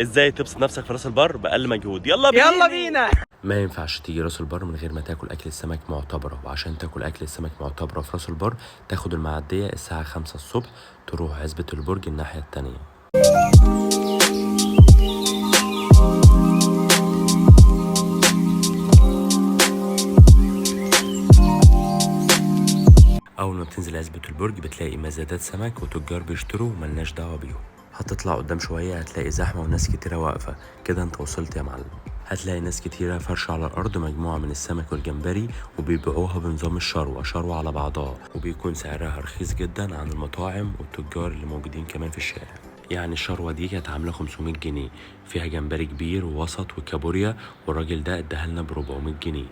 ازاي تبسط نفسك في راس البر باقل مجهود؟ يلا بينا يلا بينا. ما ينفعش تيجي راس البر من غير ما تاكل اكل السمك معتبره، وعشان تاكل اكل السمك معتبره في راس البر تاخد المعديه الساعه 5 الصبح، تروح عزبه البرج الناحيه التانية. اول ما بتنزل عزبه البرج بتلاقي مزادات سمك وتجار بيشتروا وملناش دعوه بيهم. هتطلع قدام شويه هتلاقي زحمه وناس كتيره واقفه، كده انت وصلت يا معلم. هتلاقي ناس كتيره فرشه على الارض مجموعه من السمك والجمبري، وبيبيعوها بنظام شروه على بعضها، وبيكون سعرها رخيص جدا عن المطاعم والتجار اللي موجودين كمان في الشارع. يعني الشروه دي كانت عامله 500 جنيه، فيها جمبري كبير ووسط وكابوريا، والراجل ده اداها لنا ب 400 جنيه.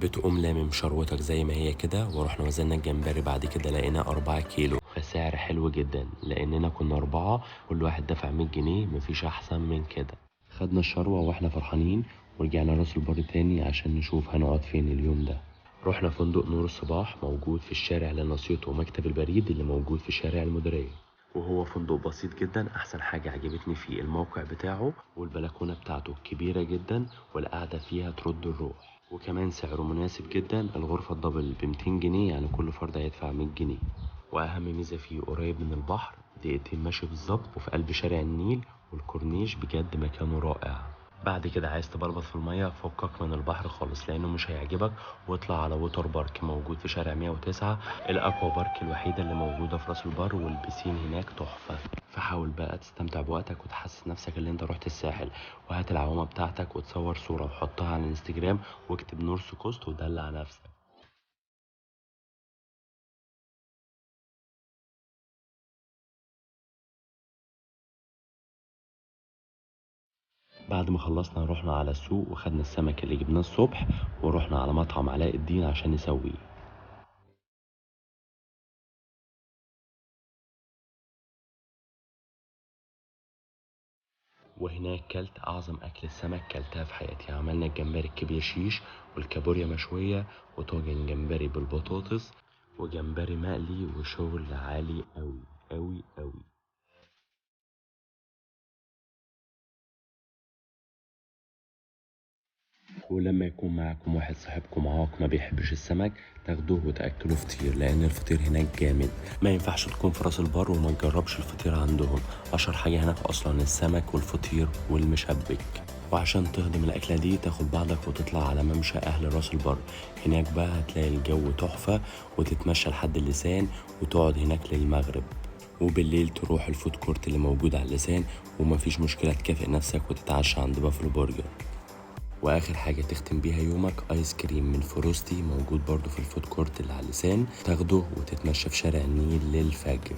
بتقوم لامم شروتك زي ما هي كده، ورحنا وزننا الجمبري بعد كده لقينا 4 كيلو، فسعر حلو جدا لاننا كنا 4، كل واحد دفع 100 جنيه، مفيش احسن من كده. خدنا الشروة واحنا فرحانين، ورجعنا راس البر تاني عشان نشوف هنقعد فين اليوم ده. رحنا فندق نور الصباح موجود في الشارع لنصيط، ومكتب البريد اللي موجود في شارع المديرية، وهو فندق بسيط جدا. احسن حاجة عجبتني فيه الموقع بتاعه، والبلكونة بتاعته كبيرة جدا والقعدة فيها ترد الروح، وكمان سعره مناسب جدا. الغرفة الدبل ب200 جنيه، يعني كل فرد هيدفع 100 جنيه. واهم ميزة فيه قريب من البحر، دقيقتين ماشي بالظبط، وفي قلب شارع النيل والكورنيش، بجد مكانه رائع. بعد كده عايز تبلبط في المية، فكك من البحر خالص لانه مش هيعجبك، واطلع على ووتر بارك موجود في شارع 109، الاكوا بارك الوحيدة اللي موجودة في راس البر، والبسين هناك تحفة. فحاول بقى تستمتع بوقتك وتحسس نفسك اللي انت رحت الساحل، وهات العوامة بتاعتك وتصور صورة وحطها على الانستجرام، واكتب نورث كوست ودلع نفسك. بعد ما خلصنا رحنا على السوق وخدنا السمك اللي جبناه الصبح، ورحنا على مطعم علاء الدين عشان نسويه. وهناك كلت أعظم أكل السمك كلتها في حياتي. عملنا الجمبري الكبير شيش، والكابوريا مشوية، وطاجن جمبري بالبطاطس، وجمبري مقلي، وشغل عالي أوي أوي أوي. ولما يكون معكم واحد صاحبكم عاق ما بيحبش السمك، تاخدوه وتاكلوه فطير، لان الفطير هناك جامد. ما ينفعش تكون في راس البر وما تجربش الفطير عندهم. اشهر حاجه هناك اصلا السمك والفطير والمشبك. وعشان تهضم الاكله دي تاخد بعضك وتطلع على ممشى اهل راس البر. هناك بقى هتلاقي الجو تحفه، وتتمشى لحد اللسان وتقعد هناك للمغرب، وبالليل تروح الفود كورت اللي موجود على اللسان، ومفيش مشكله تكافئ نفسك وتتعشى عند بافلو برجر. واخر حاجه تختم بيها يومك ايس كريم من فروستي موجود برضو في الفود كورت اللي على اللسان، تاخده وتتمشى في شارع النيل للفجر.